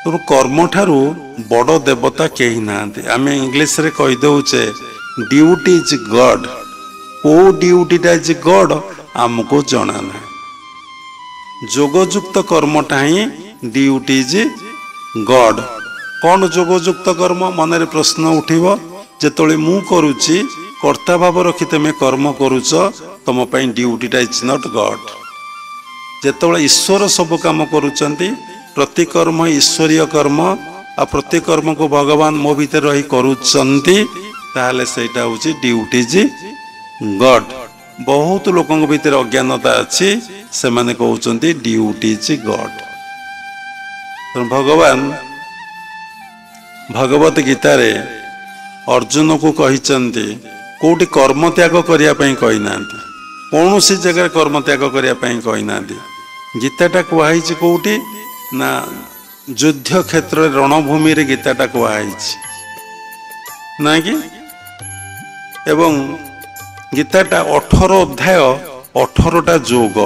ତେଣୁ କର୍ମ ଠାରୁ ବଡ଼ ଦେବତା କେହି ନାହାନ୍ତି। ଆମେ ଇଂଲିଶରେ କହିଦେଉଛେ ଡ୍ୟୁଟି ଇଜ୍ ଗଡ୍। କେଉଁ ଡ୍ୟୁଟିଟା ଇଜ୍ ଗଡ୍ ଆମକୁ ଜଣା ନାହିଁ। ଯୋଗଯୁକ୍ତ କର୍ମଟା ହିଁ ଡ୍ୟୁଟି ଇଜ୍ ଗଡ୍। କ'ଣ ଯୋଗଯୁକ୍ତ କର୍ମ? ମନରେ ପ୍ରଶ୍ନ ଉଠିବ। ଯେତେବେଳେ ମୁଁ କରୁଛି, କର୍ତ୍ତା ଭାବ ରଖି ତୁମେ କର୍ମ କରୁଛ, ତୁମ ପାଇଁ ଡ୍ୟୁଟିଟା ଇଜ୍ ନଟ୍ ଗଡ୍। ଯେତେବେଳେ ଈଶ୍ୱର ସବୁ କାମ କରୁଛନ୍ତି, ପ୍ରତି କର୍ମ ଈଶ୍ୱରୀୟ କର୍ମ, ଆଉ ପ୍ରତି କର୍ମକୁ ଭଗବାନ ମୋ ଭିତରେ ରହି କରୁଛନ୍ତି, ତାହେଲେ ସେଇଟା ହେଉଛି ଡ୍ୟୁଟି ଇଜ୍ ଗଡ୍। ବହୁତ ଲୋକଙ୍କ ଭିତରେ ଅଜ୍ଞାନତା ଅଛି, ସେମାନେ କହୁଛନ୍ତି ଡ୍ୟୁଟି ଇଜ୍ ଗଡ୍। ତେଣୁ ଭଗବାନ ଭଗବତ ଗୀତାରେ ଅର୍ଜୁନକୁ କହିଛନ୍ତି, କେଉଁଠି କର୍ମ ତ୍ୟାଗ କରିବା ପାଇଁ କହିନାହାନ୍ତି, କୌଣସି ଜାଗାରେ କର୍ମ ତ୍ୟାଗ କରିବା ପାଇଁ କହିନାହାନ୍ତି। ଗୀତାଟା କୁହାହେଇଛି କେଉଁଠି ନା ଯୁଦ୍ଧ କ୍ଷେତ୍ରରେ ରଣଭୂମିରେ ଗୀତାଟା କୁହାହେଇଛି ନା କି? ଏବଂ ଗୀତାଟା 18 ଅଧ୍ୟାୟ 18ଟା ଯୋଗ,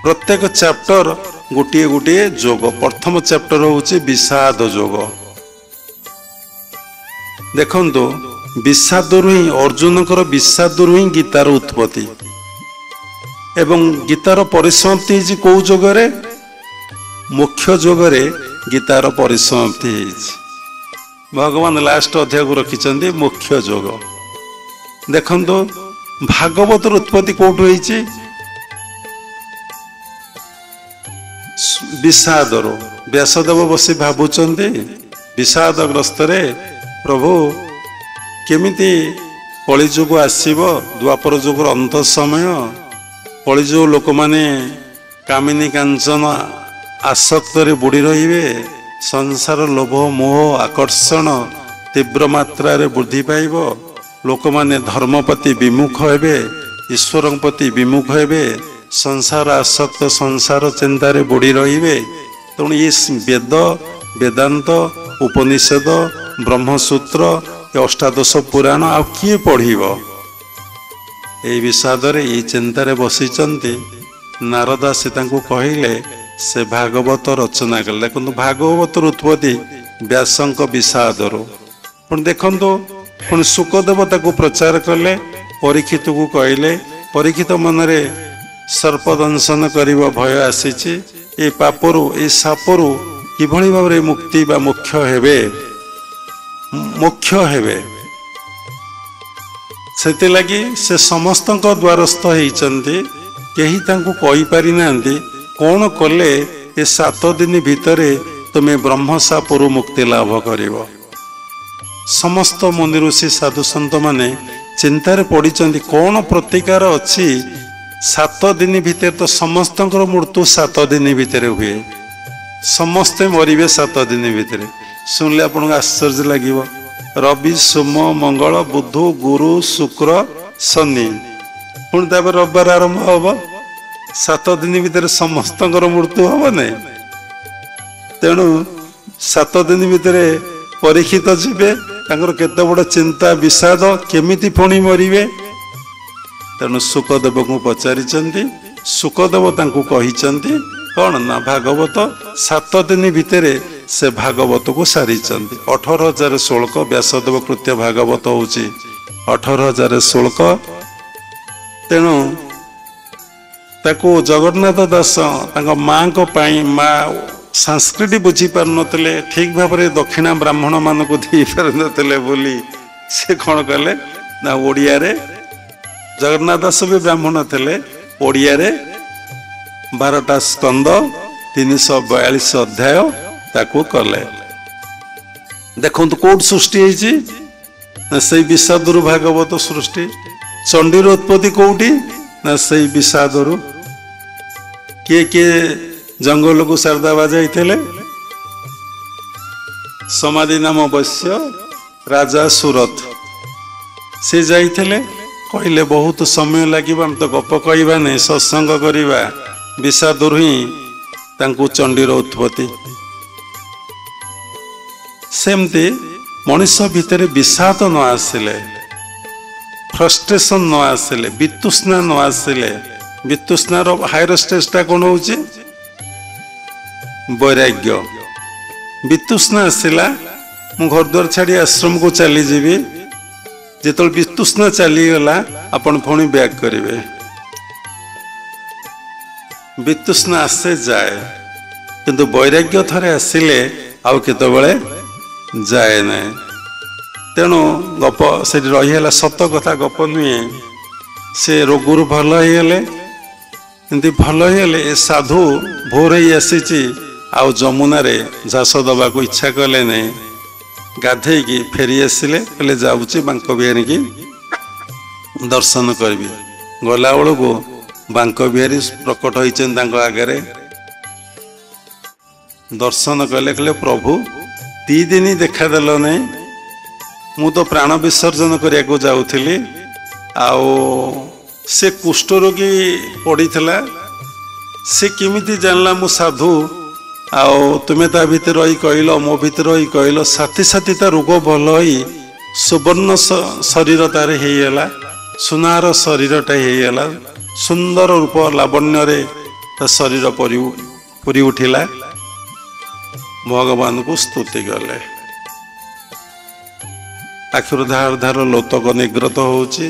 ପ୍ରତ୍ୟେକ ଚାପ୍ଟର ଗୋଟିଏ ଗୋଟିଏ ଯୋଗ। ପ୍ରଥମ ଚାପ୍ଟର ହେଉଛି ବିଷାଦ ଯୋଗ। ଦେଖନ୍ତୁ, ବିଷାଦରୁ ହିଁ ଅର୍ଜୁନଙ୍କର ବିଷାଦରୁ ହିଁ ଗୀତାର ଉତ୍ପତ୍ତି ଏବଂ ଗୀତାର ପରିସମାପ୍ତି ହେଇଛି କେଉଁ ଯୋଗରେ? ମୁଖ୍ୟ ଯୋଗରେ ଗୀତାର ପରିସମାପ୍ତି ହେଇଛି। ଭଗବାନ ଲାଷ୍ଟ ଅଧ୍ୟାୟକୁ ରଖିଛନ୍ତି ମୁଖ୍ୟ ଯୋଗ। ଦେଖନ୍ତୁ, ଭାଗବତର ଉତ୍ପତ୍ତି କେଉଁଠୁ ହେଇଛି? ବିଷାଦରୁ। ବ୍ୟାସଦେବ ବସି ଭାବୁଛନ୍ତି ବିଷାଦଗ୍ରସ୍ତରେ, ପ୍ରଭୁ କେମିତି କଳିଯୁଗ ଆସିବ, ଦ୍ୱାପର ଯୁଗର ଅନ୍ତ ସମୟ, କଳିଯୁଗ ଲୋକମାନେ କାମିନୀ କାଞ୍ଚନ ଆସକ୍ତରେ ବୁଡ଼ି ରହିବେ, ସଂସାର ଲୋଭ ମୋହ ଆକର୍ଷଣ ତୀବ୍ର ମାତ୍ରାରେ ବୃଦ୍ଧି ପାଇବ, ଲୋକମାନେ ଧର୍ମ ପ୍ରତି ବିମୁଖ ହେବେ, ଈଶ୍ୱରଙ୍କ ପ୍ରତି ବିମୁଖ ହେବେ, ସଂସାର ଆସକ୍ତ ସଂସାର ଚିନ୍ତାରେ ବୁଡ଼ି ରହିବେ। ତେଣୁ ଏ ବେଦ, ବେଦାନ୍ତ, ଉପନିଷଦ, ବ୍ରହ୍ମସୂତ୍ର, ଅଷ୍ଟାଦଶ ପୁରାଣ ଆଉ କିଏ ପଢ଼ିବ? ଏଇ ବିଷାଦରେ, ଏଇ ଚିନ୍ତାରେ ବସିଛନ୍ତି। ନାରଦ ଆସି ତାଙ୍କୁ କହିଲେ, ସେ ଭାଗବତ ରଚନା କଲେ। ଦେଖନ୍ତୁ, ଭାଗବତର ଉତ୍ପତ୍ତି ବ୍ୟାସଙ୍କ ବିଷାଦରୁ। ପୁଣି ଦେଖନ୍ତୁ, ପୁଣି ଶୁକଦେବ ତାକୁ ପ୍ରଚାର କଲେ, ପରୀକ୍ଷିତକୁ କହିଲେ। ପରୀକ୍ଷିତ ମନରେ ସର୍ପ ଦଂଶନ କରିବ ଭୟ ଆସିଛି, ଏ ପାପରୁ, ଏ ସାପରୁ କିଭଳି ଭାବରେ ମୁକ୍ତି ବା ମୋକ୍ଷ ହେବେ। ସେଥିଲାଗି ସେ ସମସ୍ତଙ୍କ ଦ୍ୱାରସ୍ଥ ହେଇଛନ୍ତି। କେହି ତାଙ୍କୁ କହିପାରିନାହାନ୍ତି କ'ଣ କଲେ ଏ 7 ଦିନ ଭିତରେ ତୁମେ ବ୍ରହ୍ମସାପରୁ ମୁକ୍ତି ଲାଭ କରିବ। ସମସ୍ତ ମୁନି ଋଷି ସାଧୁସନ୍ଥ ମାନେ ଚିନ୍ତାରେ ପଡ଼ିଛନ୍ତି, କ'ଣ ପ୍ରତିକାର ଅଛି? 7 ଦିନ ଭିତରେ ତ ସମସ୍ତଙ୍କର ମୃତ୍ୟୁ 7 ଦିନ ଭିତରେ ହୁଏ, ସମସ୍ତେ ମରିବେ 7 ଦିନ ଭିତରେ। ଶୁଣିଲେ ଆପଣଙ୍କୁ ଆଶ୍ଚର୍ଯ୍ୟ ଲାଗିବ। ରବି, ସୋମ, ମଙ୍ଗଳ, ବୁଧ, ଗୁରୁ, ଶୁକ୍ର, ଶନି, ପୁଣି ତାପରେ ରବିବାର ଆରମ୍ଭ ହବ। 7 ଦିନ ଭିତରେ ସମସ୍ତଙ୍କର ମୃତ୍ୟୁ ହବ ନାହିଁ। ତେଣୁ 7 ଦିନ ଭିତରେ ପରୀକ୍ଷିତ ଯିବେ, ତାଙ୍କର କେତେ ବଡ଼ ଚିନ୍ତା ବିଷାଦ, କେମିତି ପୁଣି ମରିବେ। ତେଣୁ ଶୁକଦେବଙ୍କୁ ପଚାରିଛନ୍ତି। ଶୁକଦେବ ତାଙ୍କୁ କହିଛନ୍ତି କ'ଣ ନା, ଭାଗବତ 7 ଦିନ ଭିତରେ ସେ ଭାଗବତକୁ ସାରିଛନ୍ତି। 18,000 ଶ୍ଲୋକ। ବ୍ୟାସଦେବ କୃତ୍ୟ ଭାଗବତ ହେଉଛି 18,000 ଶ୍ଲୋକ। ତେଣୁ ତାକୁ ଜଗନ୍ନାଥ ଦାସ ତାଙ୍କ ମାଙ୍କ ପାଇଁ, ମା ସଂସ୍କୃତି ବୁଝିପାରୁନଥିଲେ, ଠିକ ଭାବରେ ଦକ୍ଷିଣା ବ୍ରାହ୍ମଣ ମାନଙ୍କୁ ଦେଇପାରୁନଥିଲେ ବୋଲି ସେ କ'ଣ କଲେ ନା, ଓଡ଼ିଆରେ, ଜଗନ୍ନାଥ ଦାସ ବି ବ୍ରାହ୍ମଣ ଥିଲେ, ଓଡ଼ିଆରେ 12ଟା ସ୍କନ୍ଦ 342 ଅଧ୍ୟାୟ ତାକୁ କଲେ। ଦେଖନ୍ତୁ, କୋଉଠି ସୃଷ୍ଟି ହେଇଛି ନା, ସେଇ ବିଷାଦରୁ ଭାଗବତ ସୃଷ୍ଟି। ଚଣ୍ଡୀର ଉତ୍ପତ୍ତି କୋଉଠି ନା, ସେଇ ବିଷାଦରୁ। କିଏ କିଏ ଜଙ୍ଗଲକୁ ଶାରଦା ବାଜାଇଥିଲେ? ସମାଧି ନାମ ବୈଶ୍ୟ ରାଜା ସୁରଥ, ସେ ଯାଇଥିଲେ। କହିଲେ ବହୁତ ସମୟ ଲାଗିବ, ଆମେ ତ ଗପ କହିବା ନାହିଁ, ସତ୍ସଙ୍ଗ କରିବା। ବିଷାଦରୁ ହିଁ ତାଙ୍କୁ ଚଣ୍ଡୀର ଉତ୍ପତ୍ତି। ସେମିତି ମଣିଷ ଭିତରେ ବିଷାଦ ନ ଆସିଲେ, ଫ୍ରଷ୍ଟ୍ରେସନ ନ ଆସିଲେ, ବିତୃଷ୍ଣା ନ ଆସିଲେ, ବିତୃଷ୍ଣାର ହାୟର ଷ୍ଟେଜଟା କ'ଣ ହେଉଛି? वैराग्य वितृष्णा आसला मु घर द्वार छाड़ी आश्रम को चली जीवी जो वितृष्णा चलीगला आपण पुणी बैक करेंगे वितृष्णा आसे जाए किंतु वैराग्य थरे आसिले आउ केतबेले जाए ना तेणु गप से रहीगला सत कथा गप नुहे से रोगुरु भल होगले भल होगले साधु भोर ही आसी आउ जमुना रे झास दबा को इच्छा कले नहीं गाधे की फेरी आसिले कहले जाऊँगी बांक बिहारी की दर्शन करी गला बेलू को बांक बिहारी प्रकट होती आगे दर्शन कले कहले प्रभु 3 दिन देखादेल नहीं मु तो प्राण विसर्जन करने को जाऊली आओ से कुष्ठ रोगी पड़ी से किमिति जानला मु साधु आओ तुम्हें ता भीतर रही कहल मो भीतर रही कहल साथी साथी ता रोग भल ही सुवर्ण शरीर तार होगला सुनार शरीरटा होगला सुंदर रूप लावण्य रे ता शरीर पूरी उठिला भगवान को स्तुति कले आखिर धार धार लोतक निग्रत होची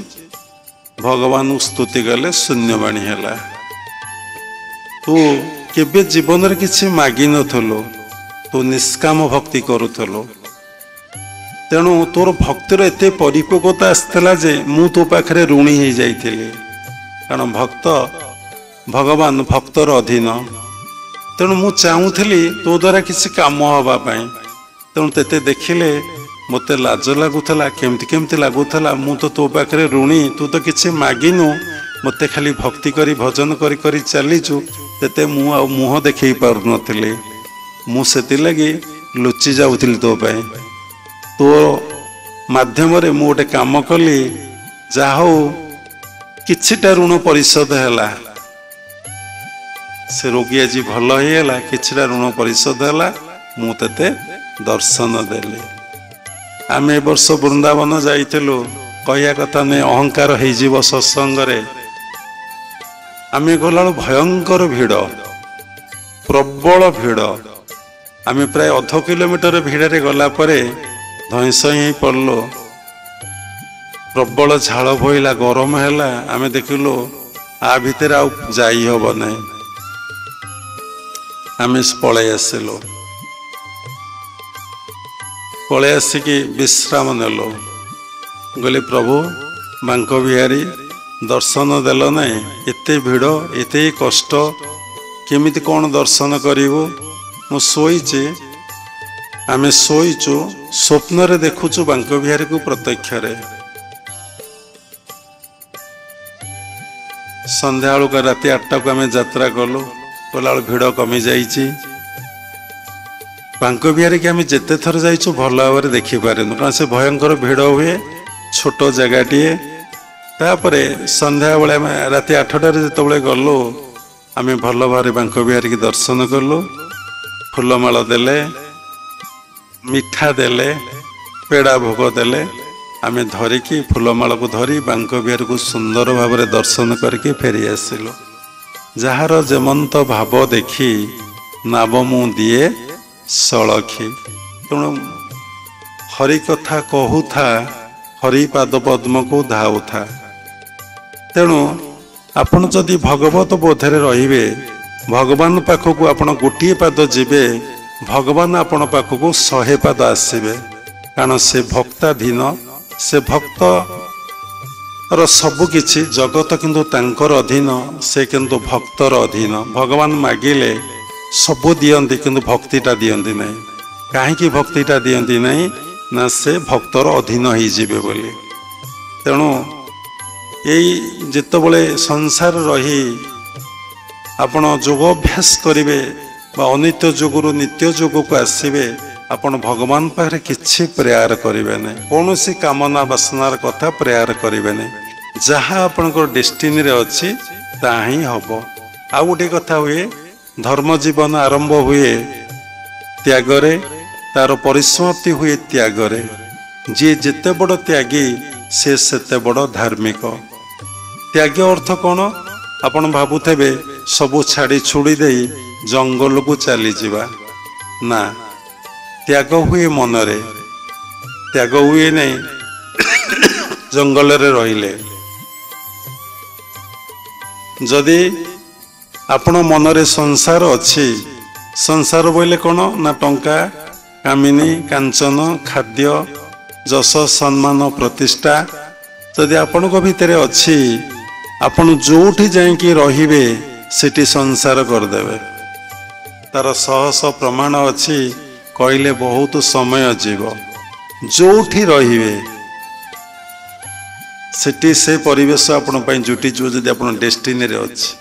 भगवान स्तुति कले शून्यवाणी है तू केबे जीवन रे किछि मागी नथलो तू निष्काम भक्ति करुथलो तेणु तोर भक्तिर एते परिपक्वता आसला जे मु तो पाखरे ऋणी हो जाइथिली कारण भक्त भगवान भक्तर अधीन तेणु मु चाहूली तो द्वारा किसी काम हवा तेणु तेते देखिले मते लाज लगुला केमती केमती लगुला मु तो तो पाखरे ऋणी तू तो किसी मागिनु मते खाली भक्ति करी भजन करी करी चलीचु तेते मु आ मुह देखई पारु नथिले मु सेति लगी लुचि जाउथिली तो पाए तो माध्यम रे मु गोटे काम कली जा हो किछिटा ऋण परिशोध हैला से रोगी आज भल होगा किछिटा ऋण परिशोध है मु तेते दर्शन देली आम ए वर्ष वृंदावन जाइलु कहया कथा नहीं अहंकार हो सत्संग आम गला भयंकर भिड़ प्रबल भिड़ आम प्राय अध किलोमीटर भिड़े गलापर धईस ही पड़लो प्रबल झाड़ बोला गरम है आम देखिलु आ भितर आ जाई हब नहीं आम पलि आसिलु पलि आसिकी विश्राम नेलु गले प्रभु बांक बिहारी दर्शन देल नहीं एते भिड़ एते कष्ट केमिति कौन दर्शन करिवु मु सोईचे आम सोईचु स्वप्न रे देखुचु बांक बिहारी को प्रत्यक्ष रे संध्या बेलू राति 8 को आम यात्रा कलु गला भिड़ कमी जाइए बांक बिहारी की आम जिते थर जाइचु भल भाव में देखिपारे कारण से भयंकर भिड़ हुए छोट जगह तापर संध्या बेले राति 8टार जो गलु आम भल भाव बांक बिहारी की दर्शन कलु फूलमाल देले मिठा देले पेड़ा भोग देले आम धरिकी फूलमाल को धरी बांक बिहारी को सुंदर भाव में दर्शन करके फेरी आसिलु जार जेमंत भाव देखी नाव मु दिए सलखी तेणु हरि कथा कहूथा हरि पाद पद्म को धाउथा तेणु आपण जदि भगवत बोधरे रहिबे भगवान पाखक आपण गोटे पाद जीवे भगवान आपण पाखक 100 पाद आसबे कारण से भक्ताधीन से भक्त सबकिछि जगत किंतु तांकर अधीन से किंतु भक्तर अधीन भगवान मागिले सबु दियंती किंतु भक्तिटा दियंती नहीं कहीं भक्तिटा दियंती नहीं ना से भक्तर अधीन हो जिवे बोली तेणु यही जितेबले संसार रही आपण योगाभ्यास करेंगे अनित्य जुगुरु नित्य जुग को आसबे आपण भगवान पाखे किसी प्रेयर करेंगे ना कौन सी कामना वासनार कथा प्रेयर करेंगे ना जहाँ आपणकर डेस्टिनी रे अच्छी ता ही हम आ गोटे कथा हुए धर्म जीवन आरंभ हुए त्यागरे तार परिसमाप्ति हुए त्यागरे जी जिते बड़ त्यागी से सेते बड़ धार्मिक त्याग अर्थ कौन आपण भावुथे सबू छाड़ी छुड़ी दे जंगल को चली जावा ना त्याग हुए मनरे त्याग हुए नहीं जंगल रे रहिले जदि आपण मनरे संसार अच्छी संसार बोले कौन ना टंका कामिनी कांचन खाद्य जस सम्मान प्रतिष्ठा जदि आपण भितर अच्छी आपण जोठी जाइकी रहिबे सेठी संसार करदेवे तार शह शह प्रमाण अच्छी कहले बहुत समय जीव जोठी रहिबे सेठी से परिवेश आपण जुटी जो जदि आपण डेस्टिनी रे अच्छी